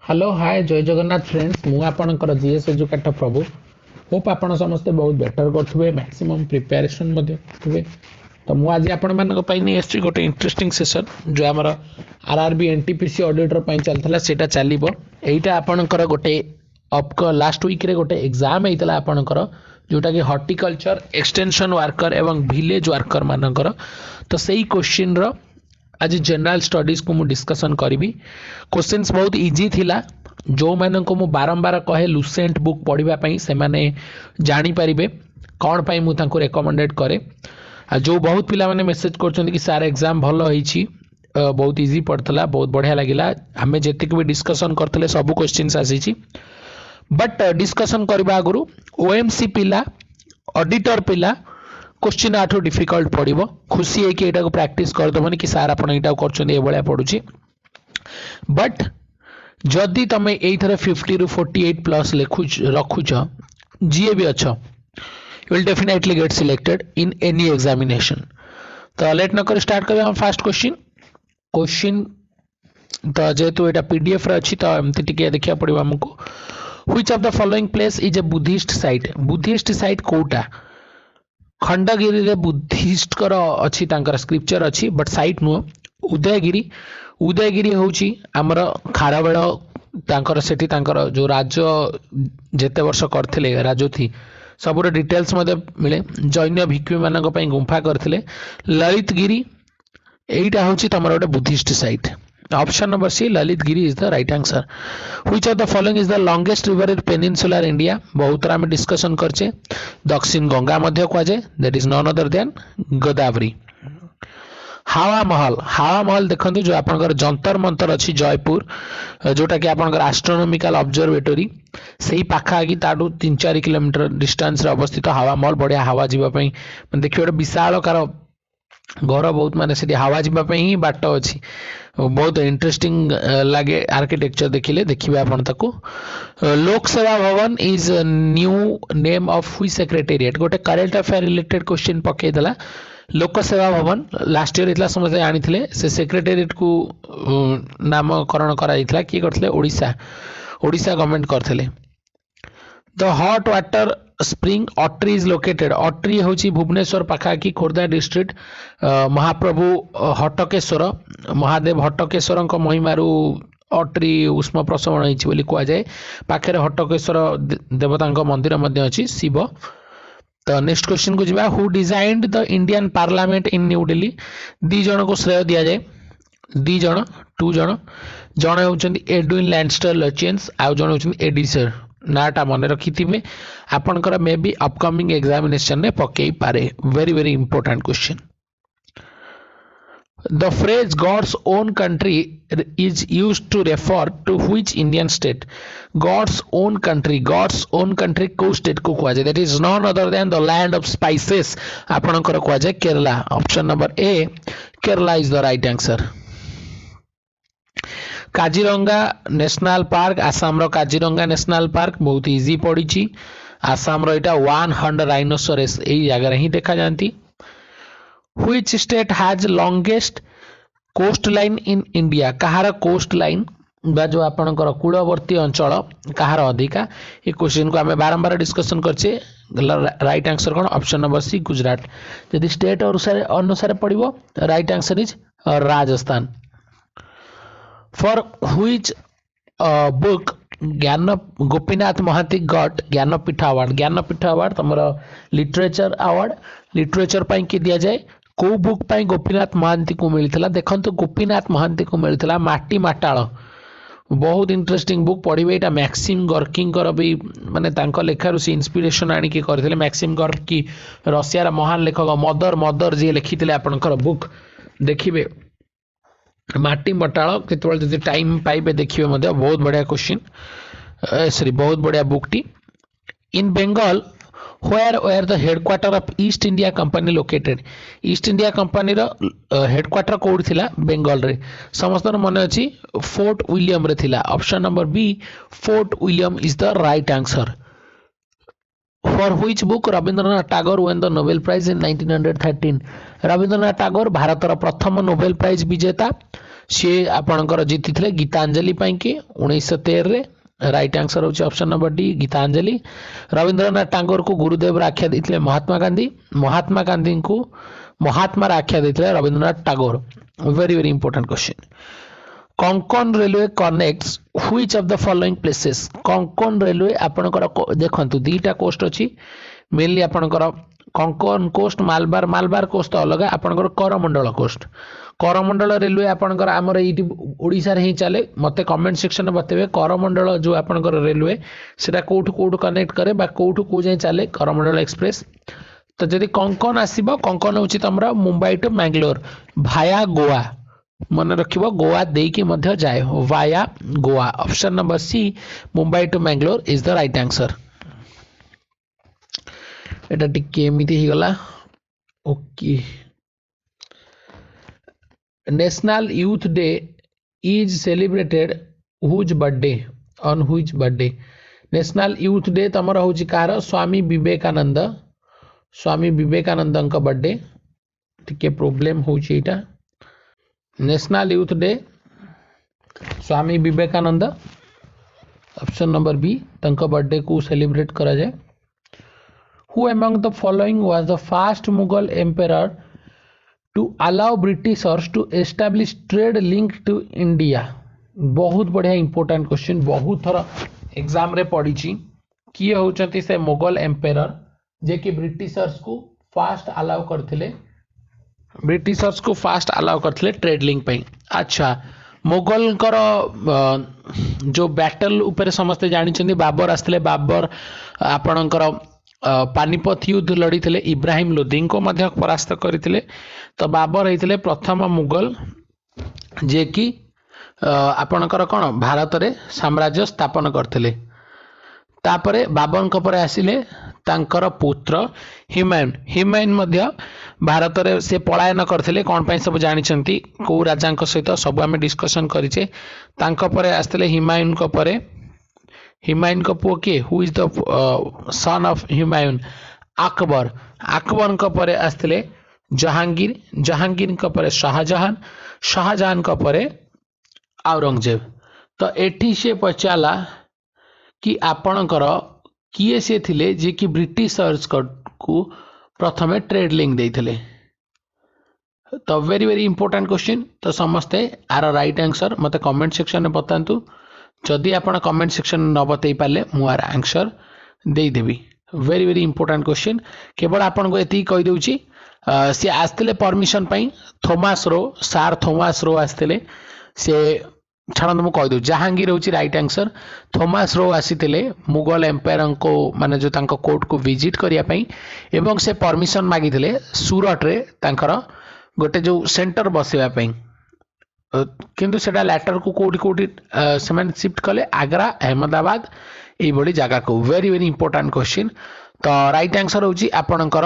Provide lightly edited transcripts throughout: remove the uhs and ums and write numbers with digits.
Hello hi जय Jagannath friends मु आपणकर जीएस एजुकेटर प्रभु होप आपण समस्ते बहुत बेटर करथुबे मैक्सिमम प्रिपरेशन मध्ये करथुबे। तो मु आज आपण मानक पई नै एसटी गोटे इंटरेस्टिंग सेशन जो हमर आरआरबी एनटीपीसी ऑडिटर पई चलथला सेटा चालिबो। एइटा आपणकर गोटे लास्ट वीक रे गोटे एग्जाम हेतला आपणकर जोटा कि हॉर्टिकल्चर एक्सटेंशन वर्कर एवं विलेज वर्कर मानकर। तो सेही क्वेश्चन रो आज जनरल स्टडीज को मु डिस्कशन करी। क्वेश्चंस बहुत इजी थिला जो मानन को मु बारंबार कहे लुसेंट बुक पढ़िबा पई से माने जानि परिबे कोन पई मु तांको रेकमेंडेड करे। जो बहुत पिला माने मेसेज करछन कि सर एग्जाम भलो होईची बहुत इजी पड़तला बहुत बढ़िया लागिला हमें जेतिक भी डिस्कशन करतले सब क्वेश्चंस आसीची। बट डिस्कशन करबा आगुरु ओएमसी पिला ऑडिटर पिला क्वेश्चन आठो डिफिकल्ट पड़ो खुशी है कि एटा को प्रैक्टिस करदबनी कि सार आपण एटा करछन ए भलिया पडुची। बट जदि तमे एई थरे 50 रु 48 प्लस रखुछ जीए भी अच्छा you will definitely get selected in any examination. तो लेट न कर स्टार्ट करबे हम फर्स्ट क्वेश्चन तो जेतु एटा पीडीएफ रे अछि तो एमति टिके देखिया पड़िबो हमको। Which of the following place is a Buddhist site कोटा खंडगिरी रे बुद्धिस्ट कर अछि तांकर स्क्रिप्चर अछि बट साइट नो उदयगिरी होउची हमर खारबेळ तांकर सेठी तांकर जो राज्य जेते वर्ष करथिले राजोथी सबुर डिटेल्स मध्ये मिले। जैन भिक्षु मानक पई गुंफा करथिले ललितगिरी एइटा होउची तमर ओटे Buddhist site. Option number C Lalitgiri is the right answer. Which of the following is the longest river in peninsular India बहुत राम डिस्कशन करचे दक्षिण गंगा मध्य को जाए that is none other than Godavari. Hawa Mahal देखंतु जो आपनकर जंतर मंतर अछि जयपुर जोटा कि आपनकर एस्ट्रोनॉमिकल ऑब्जर्वेटरी सेही पाखा कि ताडू 3-4 किलोमीटर डिस्टेंस रे अवस्थित हावा महल बढ़िया हावा जीवा पई देखियो विशाल कार घर बहुत माने से हावा जीवा पई ही बाट अछि बहुत इंटरेस्टिंग लगे आर्किटेक्चर देखिले देखिबे आपण ताको। लोक सेवा भवन is new name of which secretariat गोटे करेंट अफेयर रिलेटेड क्वेश्चन पके देला। लोक सेवा भवन लास्ट ईयर इतला समझे आनिथिले से सेक्रेटेरिएट को नामकरण करा इतला की करथिले ओडिशा गवर्नमेंट करथिले। The hot water spring Atri is located Atri होची भुवनेश्वर पाखा की खोर्धा डिस्ट्रिक्ट महाप्रभु हटकेश्वर महादेव हटकेश्वर महिमारू अट्री उष्म प्रसवण होइछि बोली कुआ जाय पाखरे हटकेश्वर देवता मंदिर मध्ये अछि शिव। तो नेक्स्ट क्वेश्चन को जिबा who designed the Indian parliament in New Delhi दी जण को श्रेय दिया जाए दी जण टू जण जण होचंदी एडविन लैंडस्टर लचियंस आ जण होचंदी एडिसर नाटा मन रखिथिबे आपनकर मे बी अपकमिंग एग्जामिनेशन ने पकेई पारे very very important question. The phrase God's own country is used to refer to which Indian state? God's own country को state को कुआ जाय that is none other than the land of spices आपनकर कुआ जाय Kerala. Option number A Kerala is the right answer। Kaziranga national park Assam रो Kaziranga national park बहुत easy पड़ी आसाम रो एटा 100 राइनोसोरस एई जगह ही देखा जानती। Which state has longest coastline in India Kahar coastline बा जो आपनकर कूलवर्ती अंचल कहार अधिका ये क्वेश्चन को हमें बारंबार डिस्कशन करछे राइट आंसर कोन ऑप्शन नंबर सी गुजरात। यदि स्टेट अनुसार पड़िबो right answer is Rajasthan. For which book ज्ञान गोपीनाथ महांती गॉट ज्ञानपीठ अवार्ड तमर लिटरेचर पई के दिया जाए को बुक पई गोपीनाथ महांती को मिलथिला देखंतु गोपीनाथ महांती को मिलथिला माटी माटाळ बहुत इंटरेस्टिंग बुक पढ़िबे एटा मैक्सिम गर्की कर भी माने तांको लेखारु से इंस्पिरेशन आनी के करथिले मैक्सिम गर्की रशिया रा महान लेखक मदर जे लिखिथिले आपनकर बुक देखिबे माटी मटाळ केतवल जदि टाइम पाइबे देखिबे मध्य बहुत बढ़िया क्वेश्चन सॉरी बहुत बढ़िया बुक टी। In Bengal where the headquarter of East India Company located East India Company row headquarter code थिला बेंगल रे समस्त मन अछि फोर्ट विलियम रे थिला। Option number B Fort William is the right answer. For which book Rabindranath Tagore won the Nobel prize in 1913 Rabindranath Tagore Bharat रो प्रथम Nobel prize विजेता सी आपणकर जीति गीतांजलि कि 1913 रे राइट आंसर होची option number D Gitanjali. Rabindranath Tagore को गुरुदेव आख्या देते महात्मा गांधी। महात्मा गांधी को महात्मा आख्या देते Rabindranath Tagore. Very very important question. Konkan railway connects which of the following places. Konkan railway आपणकर देखंतु दीटा कोस्ट अछि मेनली आपणकर कोंकण कोस्ट मालबार मालबार कोस्ट अलग आपणकर करमंडल कोस्ट। करमंडल रेलवे आपणकर आमर एठी ओडिसा रे ही चले मते कमेंट सेक्शन में बतेबे करमंडल जो आपणकर रेलवे सेटा कोठु कोठु कनेक्ट करे बा कोठु को जाय चले करमंडल एक्सप्रेस। तो जदि कोंकण आसीबो कोंकण होची तमरा मुंबई टू मैंगलोर भाया गोवा मन रखिबो गोवा देकी मध्य जाय via Goa. Option number C Mumbai to Mangalore is the right answer. एटा टिके एमिति ही गला okay. National youth day is celebrated whose birthday on whose birthday. National youth day तमर होची कार स्वामी विवेकानंद। स्वामी विवेकानंद का बर्थडे टिके प्रॉब्लम होची एटा। National youth day Swami Vivekananda option number B तंका बर्थडे को सेलिब्रेट करा जाए। Who among the following was the first Mughal emperor to allow Britishers to establish trade link to India? बहुत बढ़िया इंपोर्टेंट क्वेश्चन बहुत थर एग्जाम रे पड़ी किए होचंती से मुगल एम्पेरर जे कि ब्रिटिशर्स को फास्ट अलाउ करथिले ब्रिटिशर्स को फास्ट अलाउ करथिले ट्रेड लिंक पे। अच्छा मुगल कर जो बैटल ऊपर समस्ते जानी बाबर आसते बाबर आपणकर पानीपत युद्ध लड़ी थे इब्राहिम लोदी को मध्य परास्त करते। तो बाबर होते प्रथम मुगल जे कि आपणकर कौन भारत रे साम्राज्य स्थापन करते। तापरे बाबर पर आसिले तांकर पुत्र हुमायून। हुमायून मध्य भारत रे से पलायन करते कौन पाई सब जानी कौ राजा सहित सब आम डिस्कसन करें। तांको परे आसते हुमायून को परे हुमायून का पुओ किए who is the son of Humayun Akbar. Akbar का परे आसते जहांगीर। जहांगीर का परे शाहजहान। शाहजहान का परे औरंगजेब। तो एठी से पचाला कि आपणकर किए से थिले जे कि ब्रिटिशर्स को प्रथमे ट्रेड लिंक देइथिले। तो वेरी वेरी इंपोर्टेंट क्वेश्चन। तो समस्ते आर राइट आंसर मते कमेंट सेक्शन में बतांतु। जदि आप कमेंट सेक्शन न बतई पारे मुझे आंसर देदेवी। Very very important question. केवल आपन को एति कहि दउची सी आस्ते परमिशन पाई थॉमस रो सार थॉमस रो आस्ते से छाड़ मु कहि दउ जहांगीर होची राइट आंसर। थॉमस रो आसीते मुगल एम्पायर को माने जो तांको कोर्ट को विजिट करिया पाई एवं से परमिशन मागिथिले सूरत रे तांकर गोटे जो सेंटर बसेवा पाई किंतु सेटा लैटर को कोडी कोडी सेमन शिफ्ट कले आगरा अहमदाबाद ए बड़ी जगह को। Very very important question. तो राइट आंसर होची आपणकर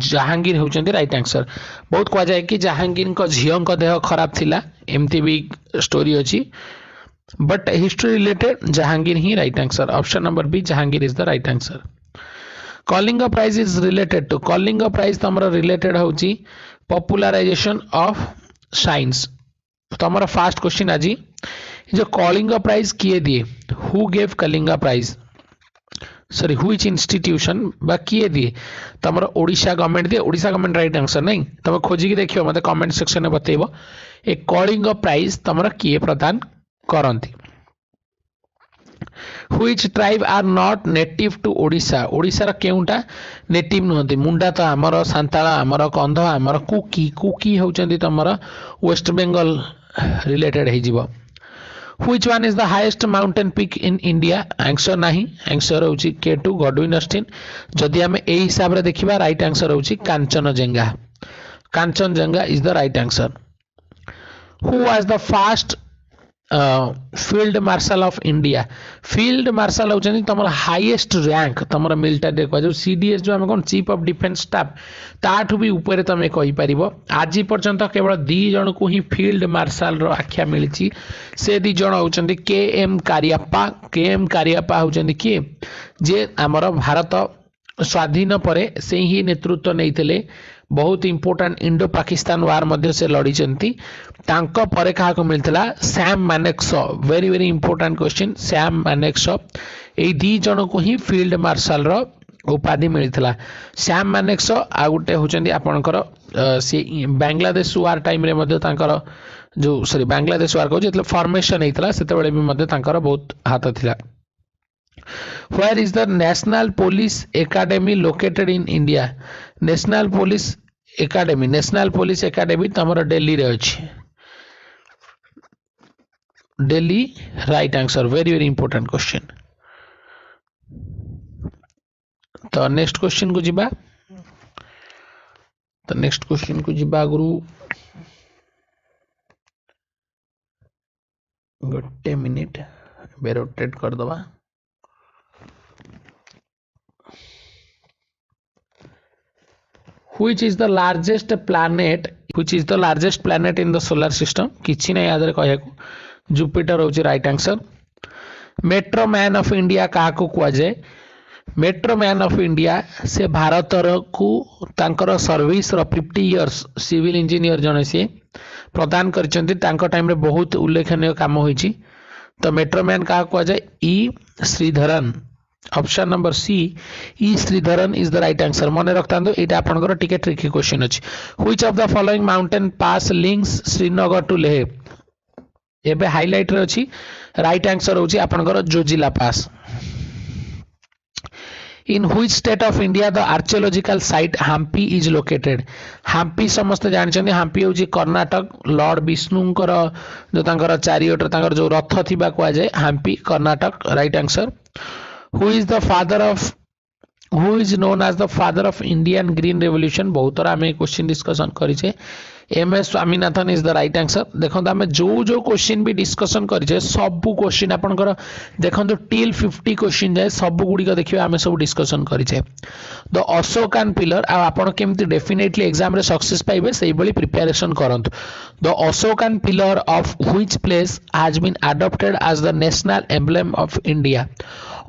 जहांगीर होचंती राइट आंसर। बहुत कह जाए कि जहांगीर को झियों को देह खराब थिला एमती भी स्टोरी अछि बट हिस्ट्री रिलेटेड जहांगीर ही right answer. Option number B Jahangir is the right answer. Kalinga prize is related to Kalinga prize तमरा रिलेटेड होची पॉपुलराइजेशन ऑफ साइंस। तो हमारा फास्ट क्वेश्चन आज जो कलिंग प्राइज किए दिए who gave Kalinga prize sorry which institution बा किए दिए तो हमारा ओडिशा गवर्नमेंट दिए। ओडिशा गवर्नमेंट राइट आंसर नहीं तुम खोजिकी देखियो मते कमेंट सेक्शन में बतेइबो ए कलिंग प्राइज तमरा किए प्रदान करंती। Which tribe are not native to Odisha. Odisha केउटा नेटिव नुहंती मुंडा तो आमर सांताला आमर कंध आमर कुकी कुकी होचंती तमरा वेस्ट बंगाल रिलेटेड हे जिवो। Which one is the highest mountain peak in India? Answer नहीं आंसर होची K2 गॉडविन ऑस्टिन। जदि हम ए हिसाब रे देखिबा राइट आंसर होची Kanchenjunga. Kanchenjunga is the right answer. Who was the first field marshal of India. Field marshal होचंती तमरा हाईएस्ट रैंक तमरा मिलिटरी को जो सीडीएस जो हम कोन चीफ ऑफ डिफेंस स्टाफ ताठू भी ऊपर तमे कहि परिबो। आज पर्यंत केवल 2 जन को ही फील्ड मार्शल रो आख्या मिलिची से 2 जन होचंती के एम कारियाप्पा। के एम कारियाप्पा होचंती कि जे हमर भारत स्वाधीन परे से ही नेतृत्व नैथिले बहुत इंपोर्टेंट इंडो पाकिस्तान वार मध्य से लड़ी तांको परे काहाको मिलथिला Sam Manekshaw very very important question Sam Manekshaw ए दी जन को ही फील्ड मार्शल रो उपाधि मिलथिला सैम मानेक्शॉ आ गुटे होचंदी आपनकर से बांग्लादेश वार टाइम रे मध्य तांकर जो सॉरी बांग्लादेश वार को जेतले फॉर्मेशन हेतला सेते बेले भी मध्य तांकर बहुत हाथ थिला Where is the National Police Academy located in India? National Police Academy तमरो Delhi रे अछि Delhi right answer very very important question तो नेक्स्ट क्वेश्चन को जिबा गुरु गोटे मिनिट बे रोटेट कर दबा which is the largest planet in the solar system किछि नै याद रे कहया को जुपिटर होची right answer metro man of India का को कुआ जाय मेट्रो मैन ऑफ इंडिया से भारत को तांकर सर्विस रो 50 इयर्स सिविल इंजीनियर जने से प्रदान करचंती तांको टाइम रे बहुत उल्लेखनीय काम होईची तो मेट्रो मैन का कुआ जाय E Sreedharan option number C E Sreedharan is the right answer मन रखता एटा आपनकर टिके ट्रिकी क्वेश्चन अछि which of the following mountain pass links Srinagar to Leh एबे हाइलाइट रे अछि राइट आंसर होछि आपनकर Zojila pass in which state of India the archaeological site Hampi is located Hampi समस्त जानछन हम्पी होछि कर्नाटक लॉर्ड विष्णुंकर जो तांकर चारियोट तांकर जो रथ थिबा कुआ जाय Hampi Karnataka right answer who is known as the father of Indian Green Revolution बहुत तरह हमें क्वेश्चन डिस्कशन करिचे MS Swaminathan is the right answer देखंत हमें जो क्वेश्चन भी डिस्कशन करिचे सब क्वेश्चन आपनकर देखंत टिल 50 क्वेश्चन जाय सब गुडी को देखिबे हमें सब डिस्कशन करिचे द अशोकन पिलर आ आपण केमति डेफिनेटली एग्जाम रे सक्सेस पाइबे सेही बली प्रिपरेशन करंत the Ashokan pillar of which place has been adopted as the national emblem of India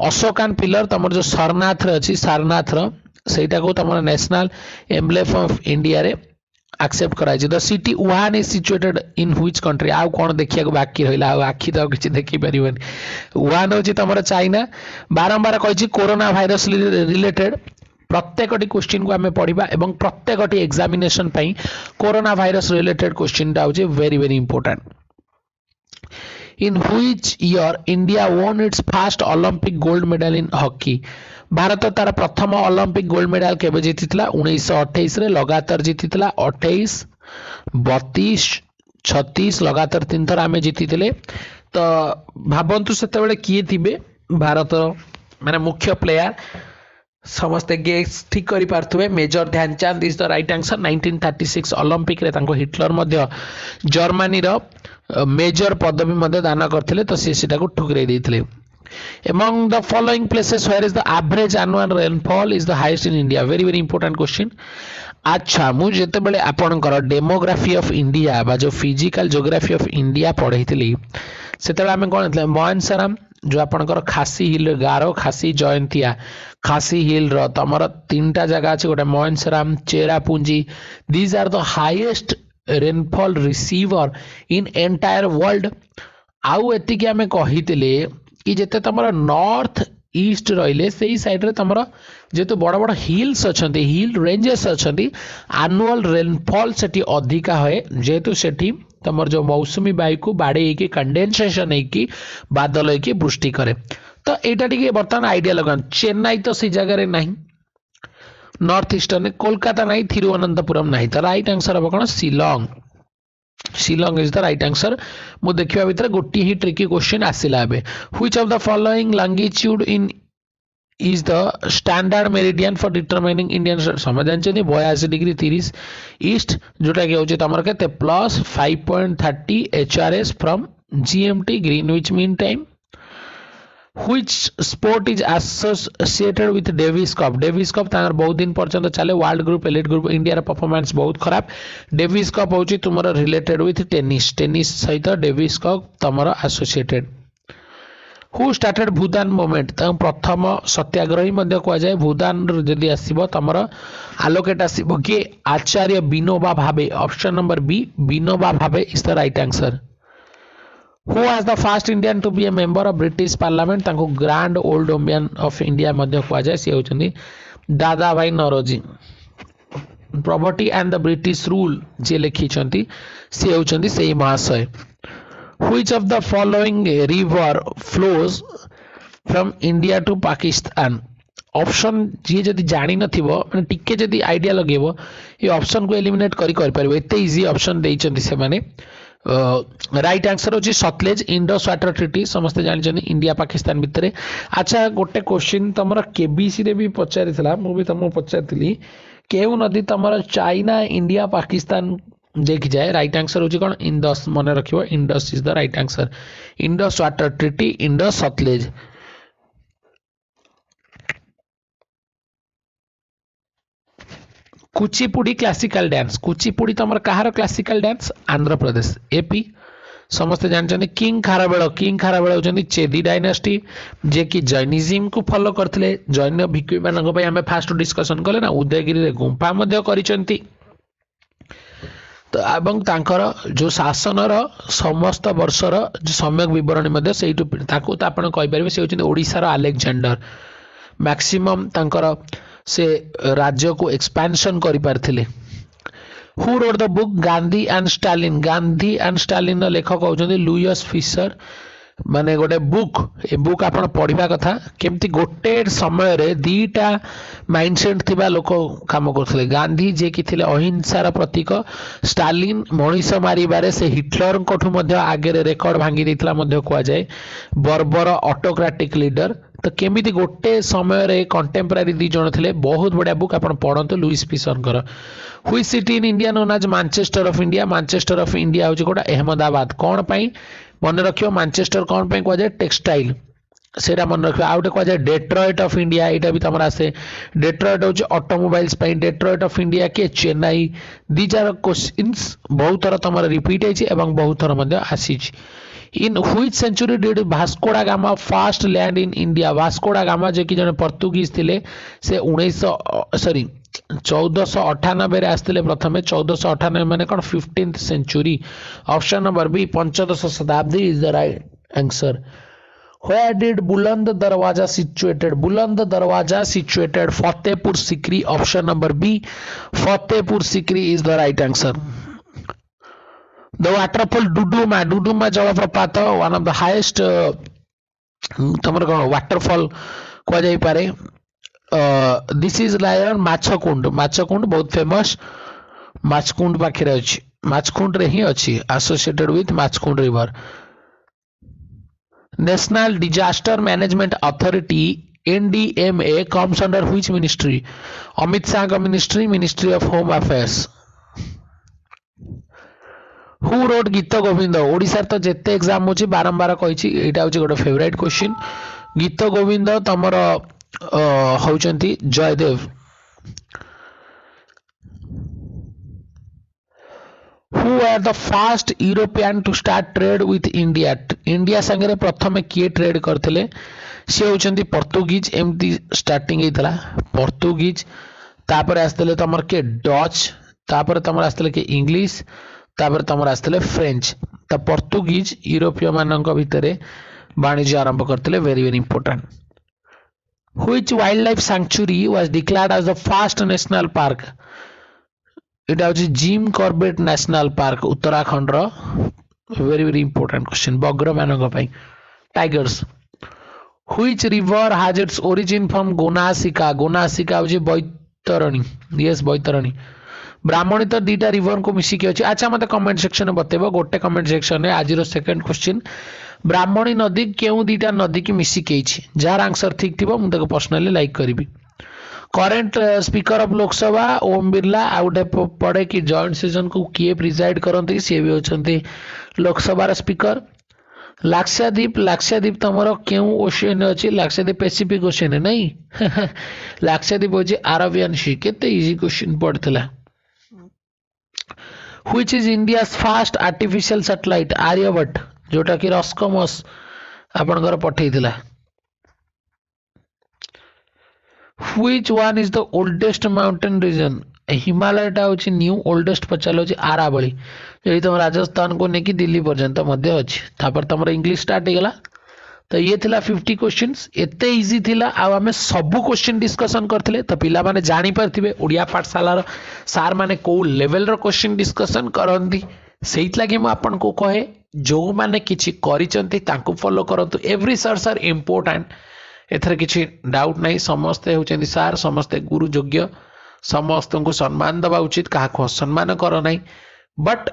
Ashokan pillar तमर जो सरनाथ रे अछि सारनाथ रो सेटा को तमर नेशनल एम्ब्लेम ऑफ इंडिया रे एक्सेप्ट कराई the city Wuhan is situated in which country आ कोन देखिया को बाकी रहिला आ आखि तो किछि देखि परिबनी वुहान होची तमर चाइना बारंबार कहिछि कोरोना वायरस रिलेटेड प्रत्येकटी क्वेश्चन को हमें पढ़िबा एवं प्रत्येकटी एग्जामिनेशन पई कोरोना वायरस रिलेटेड क्वेश्चन टा होची very very important In which year India won its first Olympic gold medal in hockey? Bharat तार प्रथम ओलंपिक गोल्ड मेडल केबे जीतितला 1928 रे लगातार जीतितला 28 32 36 लगातार 3 थर आमे जीतितले तो भाबंतु सेते बेले किए थिबे भारत माने मुख्य प्लेयर समस्त गेस ठीक करि पारथुबे major Dhyanchand is the right answer 1936 Olympic रे तांको हिटलर मध्य जर्मनी रो मेजर पदवी मध्य दान करथिले तो सेटा को ठुकरे देथिले among the following places where is the average annual rainfall is the highest in India very very important question अच्छा मु जेते बेले आपनकर डेमोग्राफी ऑफ इंडिया बा जो फिजिकल ज्योग्राफी ऑफ इंडिया पढैथिली सेते बेले हमें कोन मोहनसराम जो आपनकर खासी हिल गारो खासी जयंतिया खासी हिल रो तमर तीनटा जगह अछि गोटे मोहनसराम Cherrapunji these are the highest rainfall receiver in entire world आउ एतिके हमें कहितले कि जेते तमर नॉर्थ ईस्ट रहिले सेही साइड रे तमर जेतो बड़ बड़ हिल्स अछंती हिल रेंजेस अछंती एनुअल रेनफॉल सेठी अधिका होय जेतु सेठी तमर जो मौसमी वायु को बाडे की कंडेंसेशन है कि बादल है कि वृष्टि करे तो एटा टिके बर्तमान आइडिया लगान चेन्नई तो सी जगह रे नहीं नॉर्थ ईस्टर्न कोलकाता नहीं थिरुवनंतपुरम नहीं तो राइट आंसर अब कोन Shillong Shillong is the right answer मु देखिबा भीतर गोटी ही ट्रिकी क्वेश्चन आसिला बे which of the following longitude in is the standard meridian for determining Indian समझ जानछनी 82 डिग्री 30 ईस्ट जोटा के होचे तमर केते plus 5.30 HRS from GMT Greenwich Mean Time which sport is associated with Davis Cup तांगर बहुत दिन पर्यंत चले world group elite group India रा परफॉर्मेंस बहुत खराब डेविस कप होची तुमरा रिलेटेड विथ टेनिस सहित डेविस कप तमरा associated who started Bhoodan movement प्रथम सत्याग्रही कह जाए भूदान जदि आसब तुम आलोकेट आसब कि आचार्य Vinoba Bhave option number B Vinoba Bhave is the right answer who was the first Indian to be a member of British parliament grand old ओम्बियन ऑफ इंडिया कह जाए सी होचंदी Dadabhai Naoroji property and the British rule जे लिखिछंती सी होचंदी सेही महाशय Which of the following river flows from India to Pakistan? Option जी जदि जानी नथिबो माने टिके जदि आइडिया लगेबो ये ऑप्शन को एलिमिनेट कर परबो एते इजी ऑप्शन देइचंती से माने राइट आंसर होची सतलेज इंडस वाटर ट्रीटी समस्त जानि जनी इंडिया पाकिस्तान भितरे अच्छा गोटे क्वेश्चन तमरा केबीसी रे भी पचारितला मु भी तमो पचारतिली केउ नदी तमरा चाइना इंडिया पाकिस्तान देखी जाए राइट आंसर होची कोन इंडस मन रखिबो Indus is the right answer Indus water treaty Indus Sutlej Kuchipudi classical dance Kuchipudi तमर कहार classical dance Andhra Pradesh AP समस्ते जानते किंग खारवेल होचंदी चेदी डायनेस्टी जे कि जैनिज्म को फॉलो करथिले जैन भिक्षु मानक पय हमें फास्ट डिस्कशन कले ना उदयगिरी रे गुंफा मध्ये करिसंती तो एवं तांकर जो शासनर समस्त वर्षर जो सम्यक विवरणी मध्ये सेइटु ताकू त आपण कहि परिबे से होचंदी ओडिसा रो अलेक्जेंडर मैक्सिमम तांकर से राज्य को एक्सपेंशन करि पारथिले who wrote the book Gandhi and Stalin लेखक होचंदी लुइस फिशर माने गोटे बुक ए बुक आपण पढ़िबा कथा केमती गोटे समय रे दीटा माइंडसेट थिबा लोक काम करथिले गांधी जे कि थिले अहिंसार प्रतीक स्टालिन मनीष मारिबारे से हिटलर कोठु मध्ये आगे रे रेकॉर्ड भांगी देथिला मध्ये कुआ जाए बर्बर ऑटोक्रेटिक लीडर तो केमिति गोटे समय रे कंटेम्पररी दी जण थिले बहुत बढ़िया बुक आपण पढंतु लुइस फिशर कर हुई city in India known as Manchester of India होची कोटा अहमदाबाद कोन पई मन रखियो मैनचेस्टर कौन पे कह जाए टेक्सटाइल सेटा मन रखियो आउटे कह जाए डेट्रॉइट ऑफ इंडिया एटा भी तमरा आसे डेट्रॉइट होची ऑटोमोबाइल्स पे डेट्रॉइट ऑफ इंडिया के चेन्नई दीज आर क्वेश्चंस बहुत थर तमरा रिपीट हेची एवं बहुत थर मध्ये आसीची in which century did Vasco da Gama first land in India Vasco da Gama जे कि जने पोर्तुगीज थिले से 1498 आसते प्रथम 1498 माने कौन 15th century option number B 15th शताब्दी is the right answer Where did Buland Darwaza situated Fatehpur Sikri option number B Fatehpur Sikri is the right answer the waterfall Duduma जलप्रपात वन ऑफ द हाईएस्ट तमर कौन वाटरफॉल कह जाई पारे दिस इज लायन माछकुंड बहुत फेमस माछकुंड पाखे अच्छी माछकुंड रे ही अच्छी associated with Machkund river national disaster management authority NDMA comes under which ministry Amit Shah का ministry of home affairs who wrote Geet Govind Odisha तो जेते एग्जाम होची बारंबार कहिची एटा होची गोटे फेवरेट क्वेश्चन गीत गोविंद तमर होचंती Jayadev who are the first European to start trade with India संगे प्रथम किए ट्रेड करथिले से होचंती पोर्तुगीज एमती स्टार्टिंग हेतला पोर्तुगीज तापर आस्तले तमर के डच तापर तमर आस्तले के इंग्लिश तापर तमर आस्तले फ्रेंच त पोर्तुगीज यूरोपीय मानक भितरे वाणिज्य आरंभ करथिले very very important Which wildlife sanctuary was declared as the first national park? It is Jim Corbett National Park, Uttarakhand. Very very important question. Bagra manok pai tigers. Which river has its origin from Gonasika? Gonasika is Baitarani. Yes, Baitarani. ब्राह्मणी तो दीटा river को मिसिकी अच्छी अच्छा मत comment section में बतेबो गोटे comment section में आज second question ब्राह्मणी नदी केउ दीटा नदी की मिसिकी जार आंसर ठीक थिबो मु ताको पर्सनली लाइक करिवि current speaker of Lok Sabha Om Birla आउटे पड़े कि जॉइंट सेशन को किए प्रिजाइड करंती से भी होचंती लोकसभा स्पीकर लाक्षाद्वीप तमरो केउ ओशियन अछि लाक्षाद्वीप पैसिफिक ओशियन नहीं लाक्षाद्वीप होची अरेबियन सी केते इजी क्वेश्चन पड़थला Which is India's first artificial satellite? Aryabhat, जोटा कि रॉस्कोमॉस ଆପଣଙ୍କର ପଠେଇଥିଲା। Which one is the oldest mountain region? Himalaya टा होची न्यू ओल्डेस्ट पचालो होची आरावली यही तुम राजस्थान को नेकी दिल्ली पर्यंत मध्य अछि तापर तमर इंग्लिश स्टार्ट हो गला। तो ये थिला 50 क्वेश्चंस एते इजी थिला आ हमें सब क्वेश्चन डिस्कशन करथिले तो पिला माने जानि परथिबे ओडिया पाठशाला सार माने को लेवल रो क्वेश्चन डिस्कशन करंती सेहित लागी म आपन को कहे जो माने किछि करिसंती तांको फॉलो करंतु एवरी सर्च आर इंपोर्टेंट एथर किछि डाउट नहीं समस्ते होचंदी सार समस्ते गुरु योग्य समस्त को सम्मान दबा उचित क्या सम्मान कर ना बट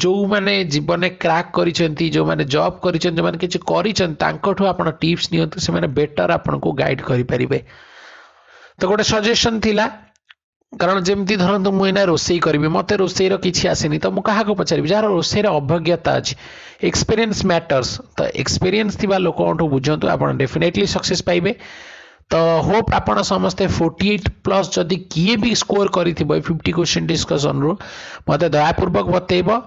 जो माने जीवन क्रैक करिसेंती जो माने जॉब करिसेंती जो माने किछि करिसेंती तांकोठु आपण टिप्स नियंतु से माने बेटर आपण को गाइड करि परिबे। तो गोटे सजेशन थिला कारण जेमती धरंतु मु एना रोसई करबी मते रोसई रो किछि आसेनी तो मु काहा को पचारिबी जार रोसई रो अभिज्ञता अछि एक्सपीरियंस मैटर्स तो एक्सपीरियंस थिबा लोकोंठु बुझंतु आपण डेफिनेटली सक्सेस पाइबे। तो होप आपण समस्ते 48 प्लस जदि किए भी स्कोर करिथिबो 50 क्वेश्चन डिस्कशन रो मते दयापूर्वक बतेइबो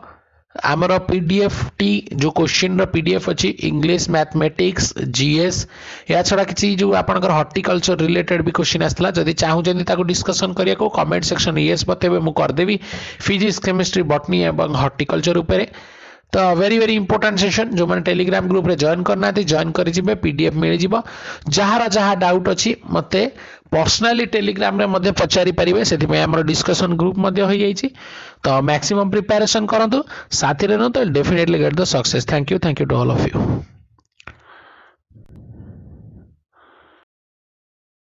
आमर पीडीएफ टी जो क्वेश्चन रो पीडीएफ अछि इंग्लिश मैथमेटिक्स जीएस या छडा किछि जो आपनकर हॉर्टिकल्चर रिलेटेड भी क्वेश्चन आसला जदि चाहू जदि ताको डिस्कशन करिया को कमेंट सेक्शन यस बतेबे मु कर देबी फिजिक्स केमिस्ट्री बॉटनी एवं हॉर्टिकल्चर ऊपर। तो वेरी वेरी इंपोर्टेंट सेशन जो मैंने टेलीग्राम ग्रुप रे जॉइन करना थी जॉइन करी जिबे पीडीएफ मिल जिवो जहार जहा डाउट अछि मते पर्सनली टेलीग्राम रे मध्ये पचारि परिबे सेति में हमर डिस्कशन ग्रुप मध्ये होई जाईछि। तो मैक्सिमम प्रिपरेशन करंतु साथी रे न तो definitely get the success. Thank you to all of you.